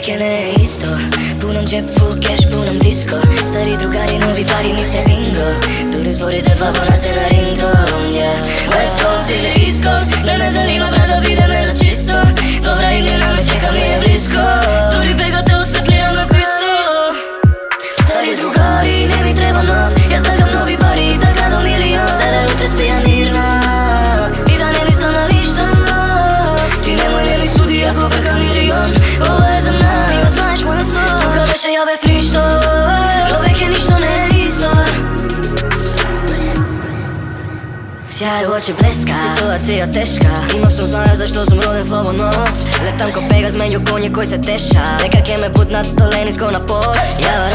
Veke ne je isto. Punom džep, full cash, punom disco. Stari drugari, novi pari, mi se bingo. Turi zborite dva bona se na ringtone, yeah. West Coast ili East Coast, da ne zanima brada, vide me za čisto. Dobra idina me čeka, mi je blisko. Turi begate osvetljira me fisto. Stari drugari, ne mi treba nov, ja sakam novi pari, taka do milion. Sada jutre spija mirna i da ne mislim na ništa. Ti nemoj ne mi sudi ako brka milion. Ovo je za nas, ti osvajaš moj od svoj. Tuka veća jave frišto, no veke ništo ne je isto. Sjaj u oči bleska, situacija teška. Imao sam znaju zašto sam roden slobodno. Letam ko Pegaz, menju konje koji se teša. Nekak je me put na doleni sko na pod. Ja